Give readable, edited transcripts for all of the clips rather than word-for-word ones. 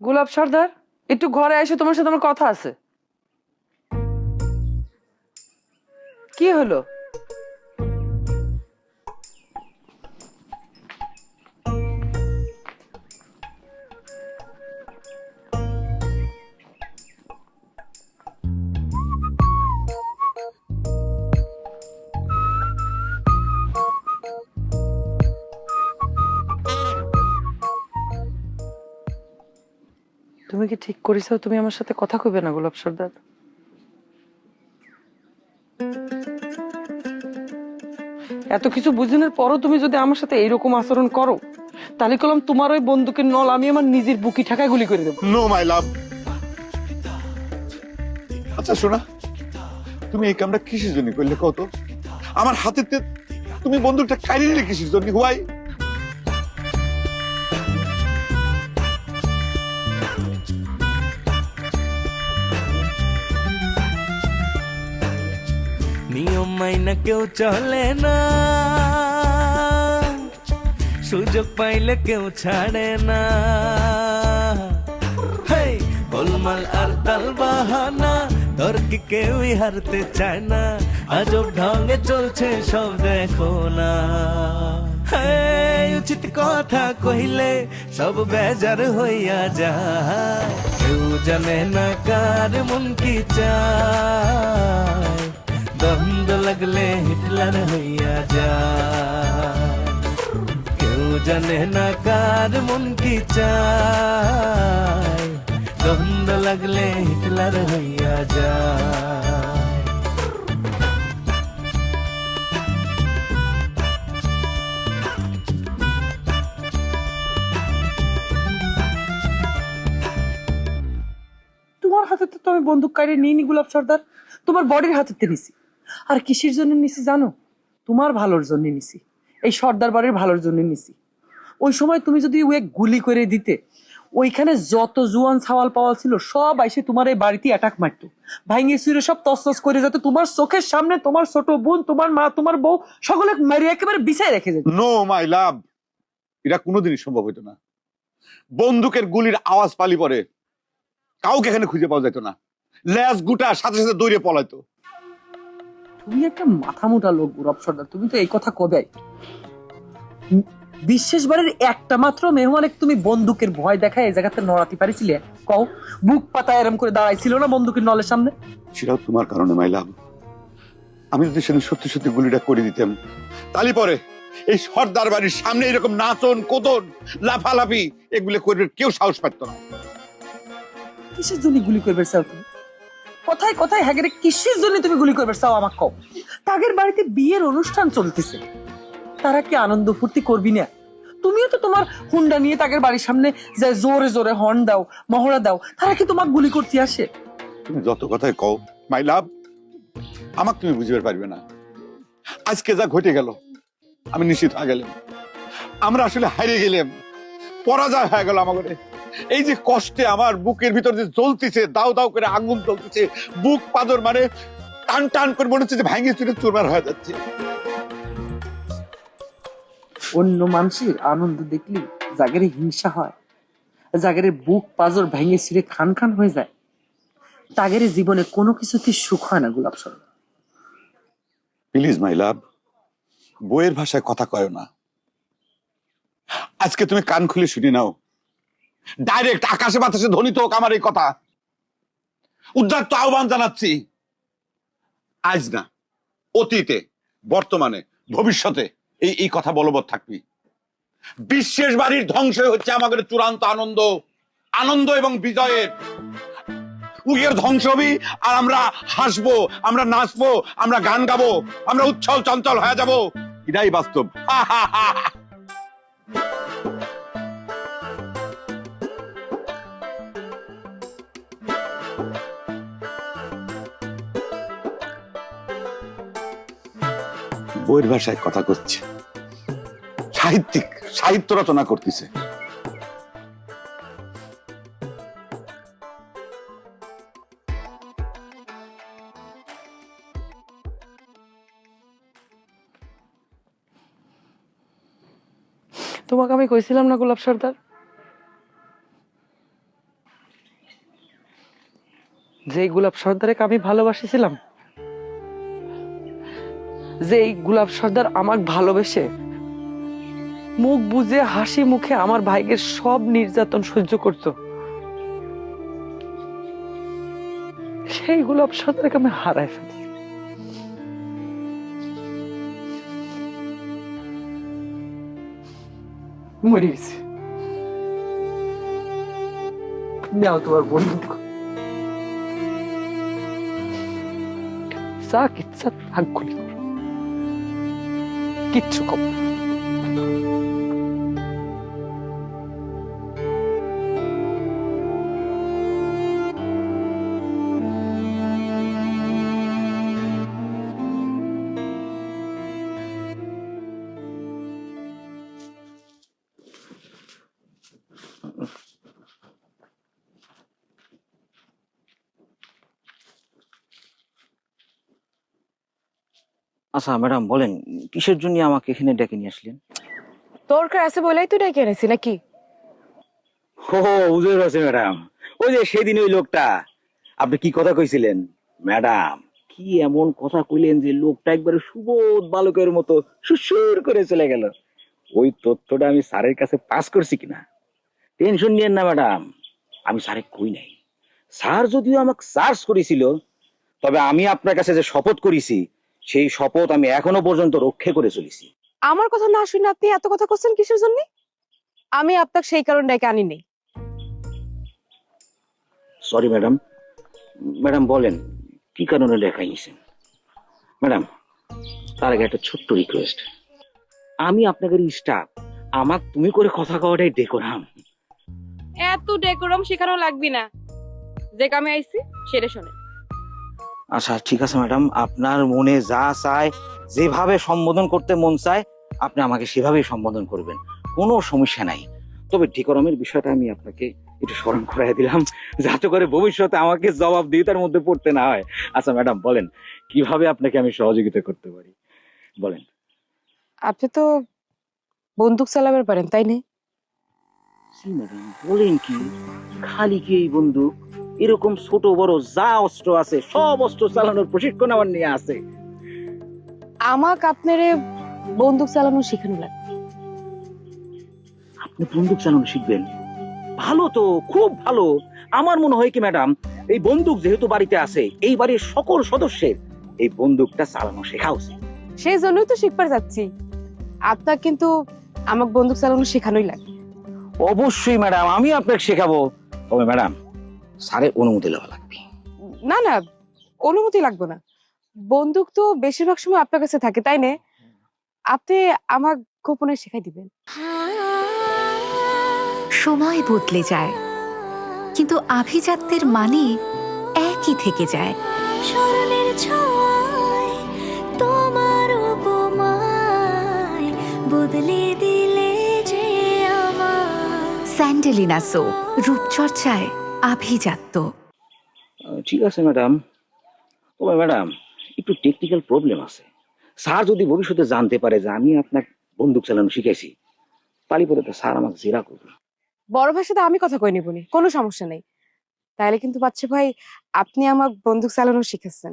গোলাপ সর্দার, একটু ঘরে এসে তোমার সাথে আমার কথা আছে। কি হলো? তুমি কি ঠিক করেছো তুমি আমার সাথে কথা কইবে না গোলাপ সর্দার? এত কিছু বুঝিনের পরও তুমি যদি আমার সাথে এইরকম আচরণ করো, তাহলে কলম তোমার ওই বন্দুকের নল আমি আমার নিজের বুকি ঠাকায় গুলি করে দেবো। নো মাই লাভ। আচ্ছা শোনা, তুমি এই কামটা কিসের জন্য করলে কত? আমার হাতে তুমি বন্দুকটা কাড়ি নিলে কিসের জন্য? হুয়াই? নিয়ম মাইনা কেউ চলে না, সুযোগ পাইলে কেউ ছাড়ে না। হেই, গোলমাল আর তাল বাহানা, তর্কে কেউই হারতে চায় না। আজব ঢঙ্গে চলছে সব দেখো না। হেই, উচিত কথা কহিলে সব বেজার হইয়া যায়। কেউ জানে না কার মন কি চায়, দ্বন্দ্ব লাগলে হিটলার হইয়া যায়। কেউ জানে না কার মন কি চায়, দ্বন্দ্ব লাগলে হিটলার হইয়া যায়। তোমার হাতে তো আমি বন্দুক কাড়ি নিইনি গোলাপ সর্দার, তোমার বডির হাতে নিছি। আর কিসের জন্য নিছি জানো? তোমার ভালোর জন্য নিছি, এই সর্দার বাড়ির ভালোর জন্য নিছি। ওই সময় তুমি যদি ওই গুলি করে দিতে, ওইখানে যত জুয়ান ছাওয়াল পাওয়াল ছিল সব আইসে তোমার এই বাড়িতে অ্যাটাক মারতো, ভাঙে চুরে সব তছনছ করে যেত। তোমার চোখের সামনে তোমার ছোট বোন, তোমার মা, তোমার বউ সকলে মারি একেবারে বিছায় রেখে যেত। নো মাই লাভ, এটা কোনোদিনই সম্ভব হইতো না। বন্দুকের গুলির আওয়াজ পালি পরে কাউকে এখানে খুঁজে পাওয়া যেত না। লেজ গুটা সাথে সাথে দৌড়ে পলাইতো। তুমি একটা মাথা মোটা লোক গোলাপ সর্দার, তুমি তো এই কথা কবে? বিশেষ বাড়ির একটা মাত্র মেহমানে তুমি বন্দুকের ভয় দেখায় এই জায়গাতে নড়াতে পারিছিলে? কও, বুক পাতা এরম করে দাঁড়াইছিল না বন্দুকের নলের সামনে? সেটাও তোমার কারণে মাই লাভ। আমি যদি সেদিন সত্যি সত্যি গুলিটা করে দিতাম, তাহলে পরে এই সর্দার বাড়ির সামনে এরকম নাচন কোদন লাফালাফি এগুলো করবে কেউ সাহস পাইতো না। কিসের জন্য গুলি করবে চাও তুমি? কোথায় কোথায় হ্যাগেরে কিসের জন্য তুমি গুলি করবে চাও আমাকে কও? তাদের বাড়িতে বিয়ের অনুষ্ঠান চলতেছে, তারা কি আনন্দ ফুর্তি করবি না? তুমিও তো তোমার হুন্ডা নিয়ে তাদের বাড়ির সামনে যে জোরে জোরে হর্ন দাও, মহড়া দাও, তারা কি তোমাকে গুলি করতে আসে? তুমি যত কথাই কও মাই লাভ, আমাকে তুমি বুঝতে পারবে না। আজকে যা ঘটে গেল আমি নিশ্চিত হয়ে গেলাম, আমরা আসলে হারিয়ে গেলাম, পরাজয় হয়ে গেল আমাদের। এই যে কষ্টে আমার বুকের ভিতর যে জ্বলতেছে, দাও দাও করে আগুন জ্বলতেছে, বুক পাদর মানে টান টান করে মনে হচ্ছে যে ভাঙে চুরে চুরমার হয়ে যাচ্ছে। অন্য মানুষের আনন্দ দেখলে জাগেরে হিংসা হয়, জাগেরে বুক পাজর ভেঙে ছিঁড়ে খান খান হয়ে যায়। তাগেরে জীবনে কোনো কিছুতে সুখ হয় না গোলাপ সর্দার। প্লিজ মাই লাভ, বইয়ের ভাষায় কথা কয় না। আজকে তুমি কান খুলে শুনে নাও, ডাইরেক্ট আকাশে বাতাসে ধ্বনিত হোক আমার এই কথা। উদাত্ত আহ্বান জানাচ্ছি, আজ না, অতীতে, বর্তমানে, ভবিষ্যতে এই এই কথা বলবৎ থাকবি। বিশ্বের বাড়ির ধ্বংস হচ্ছে আমাদের চূড়ান্ত আনন্দ, আনন্দ এবং বিজয়ের। উইয়ের ধ্বংস হবি আর আমরা হাসবো, আমরা নাচবো, আমরা গান গাবো, আমরা উচ্ছল চঞ্চল হয়ে যাব। এটাই বাস্তব। বইয়ের ভাষায় কথা করছে, সাহিত্যিক, সাহিত্য রচনা করতেছে। তোমাকে আমি কইছিলাম না গোলাপ সর্দার, যে গোলাপ সর্দারকে আমি ভালোবাসিছিলাম, যে এই গোলাপ সর্দার আমাকে ভালোবেসে মুখ বুজে হাসি মুখে আমার ভাইকে সব নির্যাতন সহ্য করত, সেই গোলাপ সর্দারকে আমি হারাই ফেলছি। মরে গেছি। নাও তোমার বন্দুক, যা ইচ্ছা রাগ গুলি করো, কিচ্ছু কম না। আচ্ছা ম্যাডাম বলেন, কিসের জন্য আমাকে এখানে ডেকে নিয়ে আসলেন? দরকার আছে বলেই তো ডেকে এনেছি নাকি? ও বুঝতে পারছি ম্যাডাম, ওই যে সেদিন ওই লোকটা, আপনি কি কথা কইছিলেন ম্যাডাম? কি এমন কথা কইলেন যে লোকটা একবারে সুবোধ বালকের মতো সুসুর করে চলে গেল। ওই তথ্যটা আমি স্যারের কাছে পাস করছি কিনা টেনশন নিয়েন না ম্যাডাম, আমি স্যারে কই নাই। স্যার যদিও আমাকে সার্চ করেছিল, তবে আমি আপনার কাছে যে শপথ করেছি সেই শপথ আমি এখনো পর্যন্ত রক্ষা করে চলেছি। আমার কথা না শুনে আপনি এত কথা করছেন কিসের জন্য? আমি আপনাকে সেই কারণে ডেকে আনি নেই। Sorry madam. ম্যাডাম বলেন কি কারণে ডেকে নিয়েছেন? ম্যাডাম তার আগে একটা ছোট্ট রিকোয়েস্ট, আমি আপনাদের স্টাফ, আমার তুমি করে কথা কওয়াটাই ডেকোরাম। এত ডেকোরাম শেখানো লাগবে না, যে কামে আইছি সেটা শোনেন। আচ্ছা ঠিক আছে ম্যাডাম, আপনার মনে যা চায়, যেভাবে সম্বোধন করতে মন চায় আপনি আমাকে সেভাবেই সম্বোধন করবেন, কোনো সমস্যা নাই। তবে ডেকোরামের বিষয়টা আমি আপনাকে একটু স্মরণ করাই দিলাম, যাতে করে ভবিষ্যতে আমাকে জবাব দিয়ে তার মধ্যে পড়তে না হয়। আচ্ছা ম্যাডাম বলেন কিভাবে আপনাকে আমি সহযোগিতা করতে পারি, বলেন। আপনি তো বন্দুক চালাবার পারেন তাই না? জি ম্যাডাম, বলেন কি, খালি কি এই বন্দুক, এরকম ছোট বড় যা অস্ত্র আছে সব অস্ত্র চালানোর প্রশিক্ষণ আমার নিয়ে আছে। আমাকে আপনারে বন্দুক চালানো শেখানো লাগবে। আপনি বন্দুক চালানো শিখবেন? ভালো তো, খুব ভালো। আমার মনে হয় কি ম্যাডাম, এই বন্দুক যেহেতু বাড়িতে আছে, এই বাড়ির সকল সদস্যের এই বন্দুকটা চালানো শেখা উচিত। সেই জন্যই তো শিখবার যাচ্ছি। আপনার কিন্তু আমাকে বন্দুক চালানো শেখানোই লাগবে। অবশ্যই ম্যাডাম, আমি আপনাকে শেখাবো। তবে ম্যাডাম স্যারের অনুমতি নেওয়া লাগবে। না না, অনুমতি লাগবে না। বন্দুক তো বেশিরভাগ সময় আপনার কাছে থাকে তাই না? আপনি আমার গোপনে শেখাই দিবেন। সময় বদলে যায়, কিন্তু আভিজাত্যের মানে একই থেকে যায়। স্মরণের ছোঁয়ায় তোমার উপমায় বদলে দিলে যে আমার। স্যান্ডেলিনা সো, রূপচর্চায় আভিজাত্য। ঠিক আছে ম্যাডাম, তবে ম্যাডাম একটু টেকনিক্যাল প্রবলেম আছে। স্যার যদি ভবিষ্যতে জানতে পারে যে আমি আপনার বন্দুক চালানো শিখাইছি, তাহলে পরে তো স্যার আমাকে জেরা করবে। বড় ভাইয়ের সাথে আমি কথা কই নিবনি, কোনো সমস্যা নেই। তাইলে কিন্তু বাচ্চা ভাই আপনি আমার বন্দুক চালানো শিখেছেন।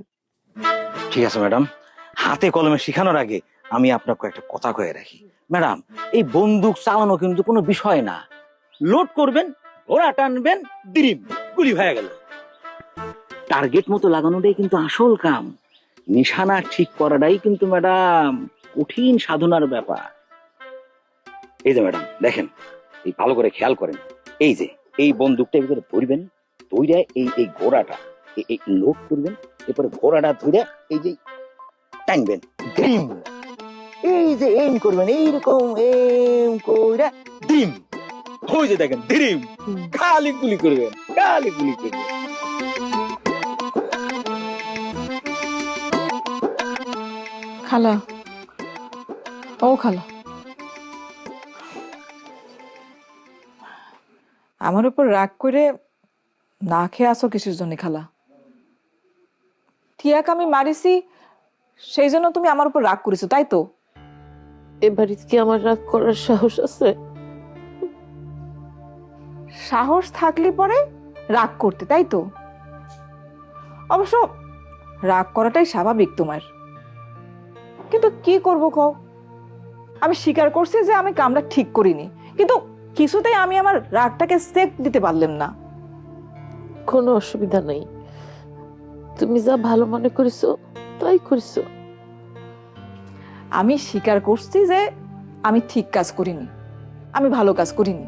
ঠিক আছে ম্যাডাম, হাতে কলমে শেখানোর আগে আমি আপনাকে একটা কথা কয়ে রাখি। ম্যাডাম এই বন্দুক চালানো কিন্তু কোনো বিষয় না। লোড করবেন, ঘোড়া টানবেন, দিরিম গুলি হয়ে গেল। টার্গেট মতো লাগানোটাই কিন্তু আসল কাম। নিশানা ঠিক করাটাই কিন্তু ম্যাডাম কঠিন সাধনার ব্যাপার। এই যে ম্যাডাম দেখেন, এই ভালো করে খেয়াল করেন, এই যে এই বন্দুকটা ভিতরে ধরবেন, ধরে এই এই ঘোড়াটা এই লোড করবেন, এরপরে ঘোড়াটা ধরে এই যে টানবেন, ডিম, এই যে এম করবেন, এইরকম এম কইরা ডিম, ওই যে দেখেন ডিম, খালি গুলি করবেন, খালি গুলি করবেন। খালা, ও খালা, আমার উপর রাগ করে না খেয়ে আসো কিসের জন্য খালা? টিয়াকে আমি মারিছি সেই জন্য তুমি আমার উপর রাগ করেছো তাই তো? এবারে কি আমার রাগ করার সাহস আছে? সাহস থাকলে পরে রাগ করতে তাই তো? অবশ্য রাগ করাটাই স্বাভাবিক তোমার, কিন্তু কি করব কও? আমি স্বীকার করছি যে আমি কামটা ঠিক করিনি, কিন্তু কিছুতেই আমি আমার রাগটাকে সেক দিতে পারলাম না। কোনো অসুবিধা নেই, তুমি যা ভালো মনে করেছো তাই করেছো। আমি স্বীকার করছি যে আমি ঠিক কাজ করিনি, আমি ভালো কাজ করিনি,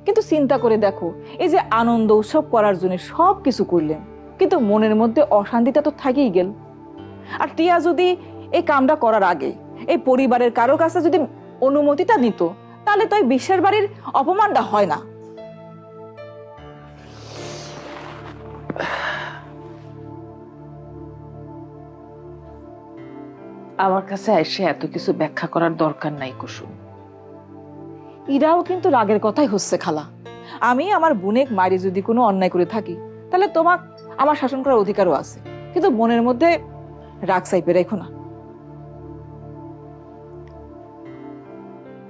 কিন্তু চিন্তা করে দেখো, এই যে আনন্দ উৎসব করার জন্য সব কিছু করলেন, কিন্তু মনের মধ্যে অশান্তিটা তো থাকেই গেল। আর টিয়া যদি এই কামটা করার আগে এই পরিবারের কারো কাছে যদি অনুমতিটা নিত, তাহলে তো এই বিশ্বের বাড়ির অপমানটা হয় না। আমার কাছে এসে এত কিছু ব্যাখ্যা করার দরকার নাই কুসুম। ইরাও কিন্তু রাগের কথাই হচ্ছে খালা। আমি আমার বোনেক মারি যদি কোনো অন্যায় করে থাকি, তাহলে তোমাক আমার শাসন করার অধিকারও আছে, কিন্তু মনের মধ্যে রাগ চাইপে রেখো না।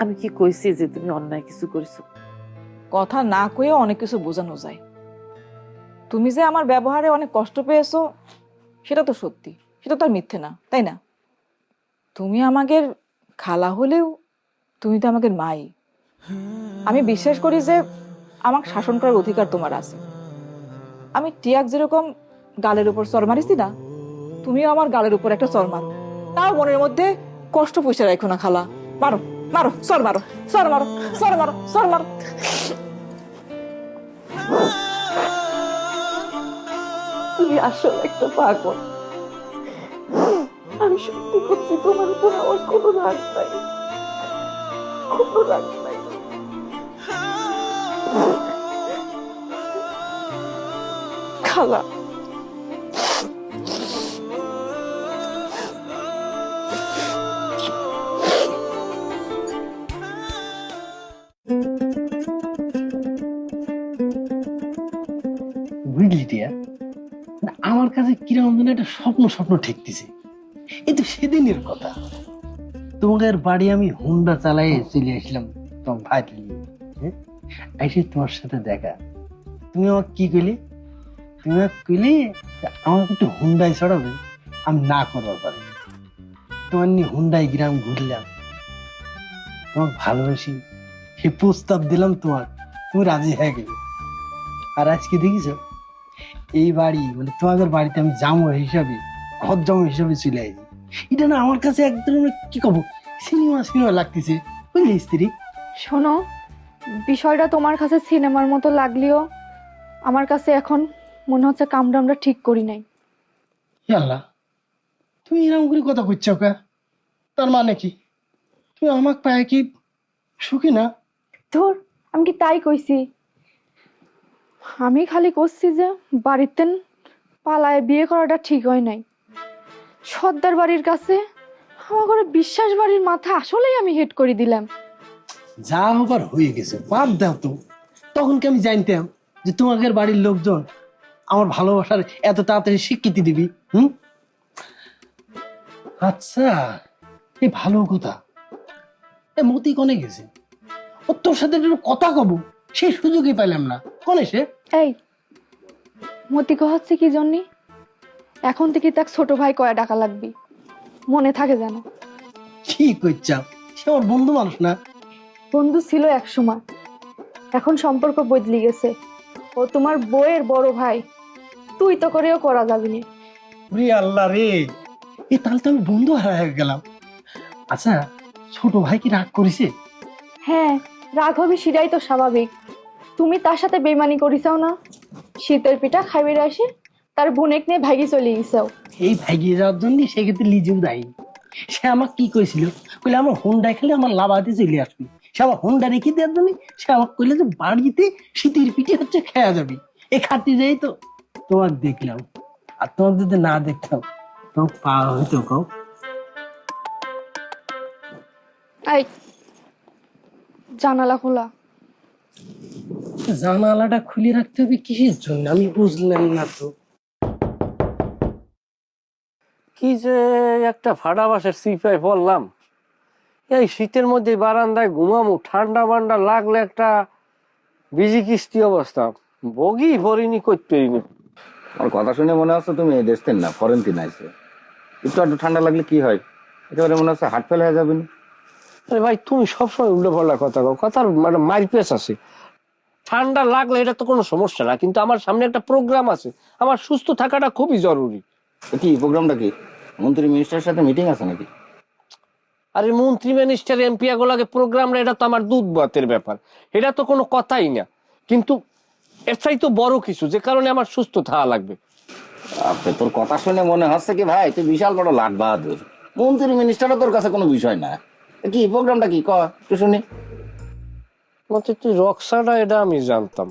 আমি কি কইছি যে তুমি অন্যায় কিছু করেছো? কথা না কয়েও অনেক কিছু বোঝানো যায়। তুমি যে আমার ব্যবহারে অনেক কষ্ট পেয়েছো সেটা তো সত্যি, সেটা তো আর মিথ্যে না, তাই না? তুমি আমাদের খালা হলেও তুমি তো আমাদের মাই। আমি বিশ্বাস করি যে আমাকে শাসন করার অধিকার তোমার আছে। আমি টিয়াক যেরকম গালের উপর চর মারিছি না, তুমিও আমার গালের উপর একটা চর মারো, তাও মনের মধ্যে কষ্ট পয়সা রাখো না খালা। মারো মারো, চর মারো, চর মারো, চর মারো, চর মারো। তুমি আসলে একটা পাগল। আমি সত্যি করছি, তোমার উপর আমার কোনো রাগ নাই, কোনো রাগ নাই। খালা, বুঝলি টিয়া, আমার কাছে কিরকম যেন একটা স্বপ্ন স্বপ্ন ঠেকতেছে। এই তো সেদিনের কথা, তোমাদের বাড়ি আমি হুন্ডা চালাই চলে আসলাম তোমার ভাই নিয়ে। হ্যাঁ, এসে তোমার সাথে দেখা, তুমি আমাকে কি কইলে? তুমি আমাকে কইলে আমাকে একটু হুন্ডায় চড়াবে, আমি না করবার পারি। তোমার নিয়ে হুন্ডাই গ্রাম ঘুরলাম, তোমাকে ভালোবাসি সে প্রস্তাব দিলাম তোমার, তুমি রাজি হয়ে গেলে। আর আজকে দেখিস এই বাড়ি মানে তোমাদের বাড়িতে আমি জামাই হিসাবে, ঘর জামাই হিসাবে চলে আসি। এটা না আমার কাছে একদম কি কব, সিনেমা সিনেমা লাগতেছে, বুঝলি স্ত্রী? শোনো, বিষয়টা তোমার কাছে সিনেমার মতো লাগলেও আমার কাছে এখন মনে হচ্ছে কামটা আমরা ঠিক করি নাই। হে আল্লাহ, তুমি এরকম করে কথা কইছো কা? তার মানে কি তুমি আমাকে পায় কি সুখী না? ধর, আমি কি তাই কইছি? আমি খালি করছি যে বাড়িতে পালায় বিয়ে করাটা ঠিক হয় নাই। সর্দার বাড়ির কাছে আমার ঘরে বিশ্বাস বাড়ির মাথা আসলেই আমি হেড করে দিলাম। যা হবার হয়ে গেছে, বাদ দাও তো। তখন কি আমি জানতাম যে তোমাদের বাড়ির লোকজন আমার ভালোবাসার এত তাড়াতাড়ি স্বীকৃতি দিবি? আচ্ছা, এই ভালো কথা। এ মতি কনে গেছে? ও তোর সাথে একটু কথা কব, সেই সুযোগই পাইলাম না। কনে সে? এই মতিক হচ্ছে কি জন্যে? এখন থেকে তাক ছোট ভাই কয়া ডাকা লাগবি, মনে থাকে যেন। কি কইছাও? সে আমার বন্ধু মানুষ না? বন্ধু ছিল এক সময়, এখন সম্পর্ক বদলে গেছে। ও তোমার বউয়ের বড় ভাই, তুই তো করেও করা যাবি না। রে আল্লাহ রে, এ তাহলে তো আমি বন্ধু হারাই গেলাম। আচ্ছা, ছোট ভাই কি রাগ করেছে? হ্যাঁ, রাগ হবে, সেটাই তো স্বাভাবিক। তুমি তার সাথে বেইমানি করিসাও না? শীতের পিঠা খাইবে আসে তার বোনেক নিয়ে ভাগি চলে গেছাও। এই ভাগিয়ে যাওয়ার জন্য সেক্ষেত্রে লিজেও দায়ী। সে আমাকে কি কইছিল, কইলে আমার হুন্ডা খেলে আমার লাভাতে চলে আসবি। সে আমার হুন্ডা রেখে দেওয়ার জন্য সে আমাকে কইলে যে বাড়িতে শীতের পিঠে হচ্ছে খেয়া যাবি। এই খাতে যাই তো তোমার দেখলাম, আর তোমার যদি না দেখতাম তোমার পাওয়া হইতো। কও এই জানালা খোলা। জানালাটা খুলে রাখতে হবে কিসের জন্য আমি বুঝলাম না তো। কি যে একটা ফাটা বাসের সিপাই পড়লাম, এই শীতের মধ্যে বারান্দায় ঘুমামু, ঠান্ডা মান্ডা লাগলে একটা বিজি কিস্তি অবস্থা, বগি ভরিনি করতে পারিনি। আমার কথা শুনে মনে হচ্ছে তুমি এই দেশ থেকে না ফরেন থেকে আইছো। একটু একটু ঠান্ডা লাগলে কি হয়, একেবারে মনে হচ্ছে হার্ট ফেল হয়ে যাবে না। আরে ভাই তুমি সবসময় উল্টো পাল্টা কথা কও, কথার মানে মারপেস আছে। ঠান্ডা লাগলে এটা তো কোনো সমস্যা না, কিন্তু আমার সামনে একটা প্রোগ্রাম আছে, আমার সুস্থ থাকাটা খুবই জরুরি। কি প্রোগ্রামটা কি? মন্ত্রী মিনিস্টারের সাথে মিটিং আছে নাকি? আরে মন্ত্রী মিনিস্টার এমপি এগুলোকে প্রোগ্রাম, এটা তো আমার দুধ ভাতের ব্যাপার, এটা তো কোনো কথাই না। কিন্তু এর চাই তো বড় কিছু, যে কারণে আমার সুস্থ থাকা লাগবে। আপনি তোর কথা শুনে মনে হচ্ছে কি ভাই তুই বিশাল বড় লাট বাহাদুর। মন্ত্রী মিনিস্টারও তোর কাছে কোনো বিষয় না। কি প্রোগ্রামটা কি কয় একটু শুনি। মতে তুই রক্সাটা এটা আমি জানতাম,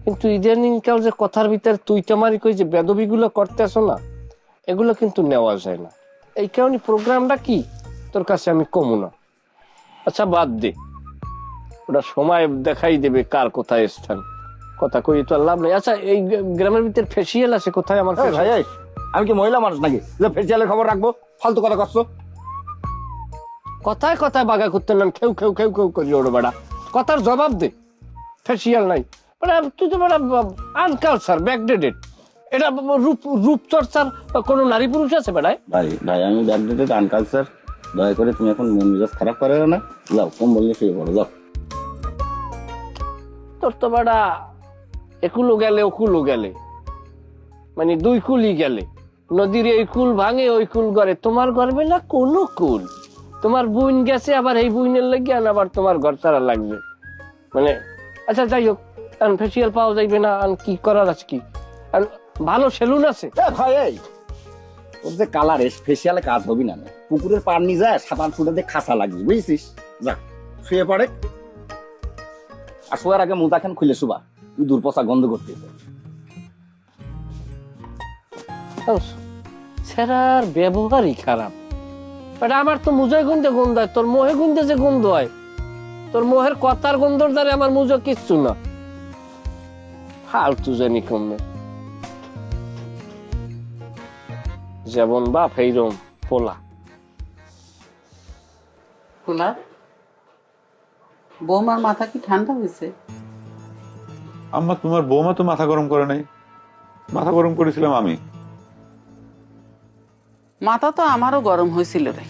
কিন্তু ইদানিং কাল যে কথার ভিতরে তুইটা মারি কই যে বেদবিগুলো করতেছ না, এগুলো কিন্তু নেওয়া যায় না। এই কারণে প্রোগ্রামটা কি তোর কাছে আমি কমু না। আচ্ছা বাদ দে, ওটা সময় দেখাই দেবে কার কোথায় স্থান, কথা কই তো আর লাভ নেই। আচ্ছা এই গ্রামের ভিতরে ফেসিয়াল আছে কোথায়? আমার ভাই আমি কি মহিলা মানুষ নাকি যে ফেসিয়ালের খবর রাখবো? ফালতু কথা করছো। কথায় কথায় বাগা করতে নাম খেউ খেউ খেউ খেউ করি ওর বেড়া, কথার জবাব দে। ফেসিয়াল নাই মানে তুই তো বেড়া আনকালচার ব্যাকডেটেড। এটা রূপচর্চার কোনো নারী পুরুষ আছে বেড়ায়? ভাই ভাই আমি ব্যাকডেটেড আনকালচার, দয়া করে তুমি এখন মন মেজাজ খারাপ করে না, যাও কম বললে শুয়ে পড়ো যাও। তোর তো বেড়া একুলো গেলে ওকুলো গেলে, মানে দুই কুলই গেলে। নদীর এই কুল ভাঙে ওই কুল গড়ে, তোমার গড়বে না কোনো কুল। তোমার বুইন গেছে, আবার এই বুইনের লেগে আবার তোমার ঘর ছাড়া লাগবে মানে। আচ্ছা যাই হোক, ফেসিয়াল পাওয়া যাইবে না, কি করার আছে কি? আর ভালো সেলুন আছে? ভাই এই তোর যে কালার ফেসিয়ালে কাজ হবি না, পুকুরের পার নিয়ে যায় সাঁতার ছুটে দিয়ে খাসা লাগবে বুঝছিস। যা শুয়ে পড়ে, আর শোয়ার আগে মুদাখান খুলে শুবা, ইঁদুর পচা গন্ধ করতে। সেরার ব্যবহারই খারাপ। আমার তো মুজোয় গুন্দে গন্ধ হয়, তোর মোহে গুন্দে যে গন্ধ হয়, তোর মোহের কথার গন্ধর দ্বারা আমার মুজো কিচ্ছু না। ফালতু জানি কমে যেমন বাপ এইরম পোলা। পোলা বৌমার মাথা কি ঠান্ডা হয়েছে? আম্মা তোমার বৌমা তো মাথা গরম করে নাই, মাথা গরম করেছিলাম আমি। মাথা তো আমারও গরম হয়েছিল রে,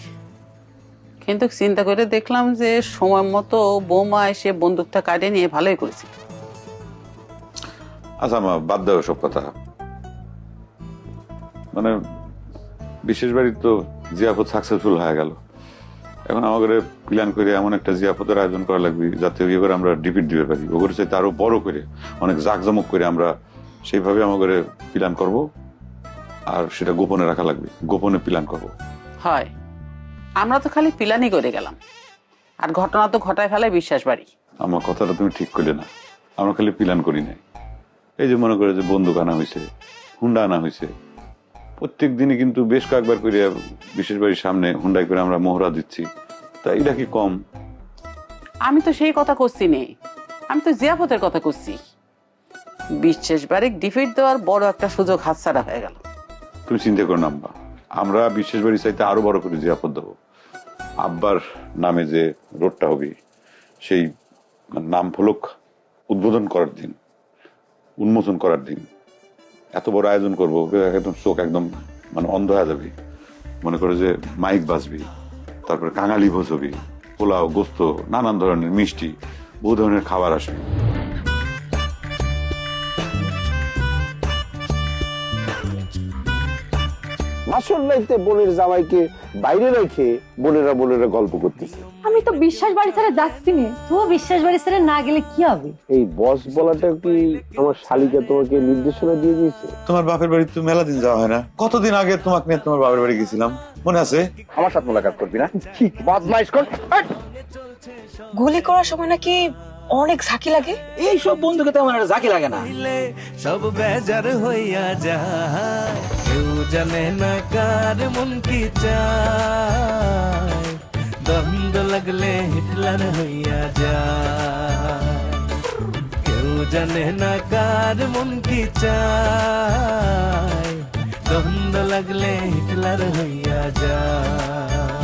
কিন্তু চিন্তা করে দেখলাম যে সময় মতো বৌমা এসে বন্দুকটা কাটে নিয়ে ভালোই করেছিল। আচ্ছা মা বাদ দাও সব কথা। মানে বিশেষ বাড়ির তো জিয়াফত সাকসেসফুল হয়ে গেল, এখন আমাদের প্ল্যান করে এমন একটা জিয়াফতের আয়োজন করা লাগবে যাতে এবার আমরা ডিপিট দিতে পারি, ওগুলো চাইতে আরো বড় করে অনেক জাঁকজমক করে আমরা সেইভাবে আমাদের প্ল্যান করব। আর সেটা গোপনে রাখা লাগবে, গোপনে প্ল্যান করব। হয় আমরা তো খালি প্ল্যানই করে গেলাম, আর ঘটনা তো ঘটায় ফেলে বিশ্বাস বাড়ি। আমার কথাটা তুমি ঠিক করলে না, আমরা খালি প্ল্যান করি নাই। এই যে মনে করে যে বন্দুক আনা হয়েছে, হুন্ডা আনা হয়েছে, প্রত্যেক দিনই কিন্তু বেশ কয়েকবার করে বিশেষ বাড়ির সামনে হুন্ডাই করে আমরা মোহরা দিচ্ছি, তা এটা কি কম? আমি তো সেই কথা করছি নে, আমি তো জিয়াফতের কথা করছি। বিশেষ বাড়ি ডিফিট দেওয়ার বড় একটা সুযোগ হাতছাড়া হয়ে গেল। তুমি চিন্তা করো না আব্বা, আমরা বিশেষ বাড়ি চাইতে আরো বড় করে জিয়াফত দেবো। আব্বার নামে যে রোডটা হবে সেই নাম ফলক উদ্বোধন করার দিন, উন্মোচন করার দিন এত বড় আয়োজন করবো, একদম চোখ একদম মানে অন্ধ হয়ে যাবে। মনে করে যে মাইক বাজবি, তারপরে কাঙালি ভোজ হবি, পোলাও গোস্ত নানান ধরনের মিষ্টি বহু ধরনের খাবার আসবে। বাসরলাইতে বোনের জামাইকে বাইরে রেখে বোনেরা বোনেরা গল্প করতেছে। আমি তো বিশ্বাস বাড়ি ছেড়ে যাচ্ছি না। তো বিশ্বাস বাড়ি ছেড়ে না গেলে কি হবে? এই বস বলাটা কি আমার শালিকা তোমাকে নির্দেশনা দিয়ে দিয়েছে? তোমার বাপের বাড়ি তো মেলা দিন যাওয়া হয় না, কতদিন আগে তোমাকে নিয়ে তোমার বাপের বাড়ি গেছিলাম, মনে আছে? আমার সাথে মোলাকাত করবি না, বদমাইশ কর। গুলি করার সময় নাকি অনেক ঝাঁকি লাগে। এইসব বন্ধুকে তেমন একটা ঝাঁকি লাগে না। সব বেজার হইয়া যায়, কেউ জানে না কার মন কি চায়। দ্বন্দ্ব লাগলে হিটলার হইয়া যায়, কেউ জানে না কার মন কি চায়। দ্বন্দ্ব লাগলে হিটলার হইয়া যায়।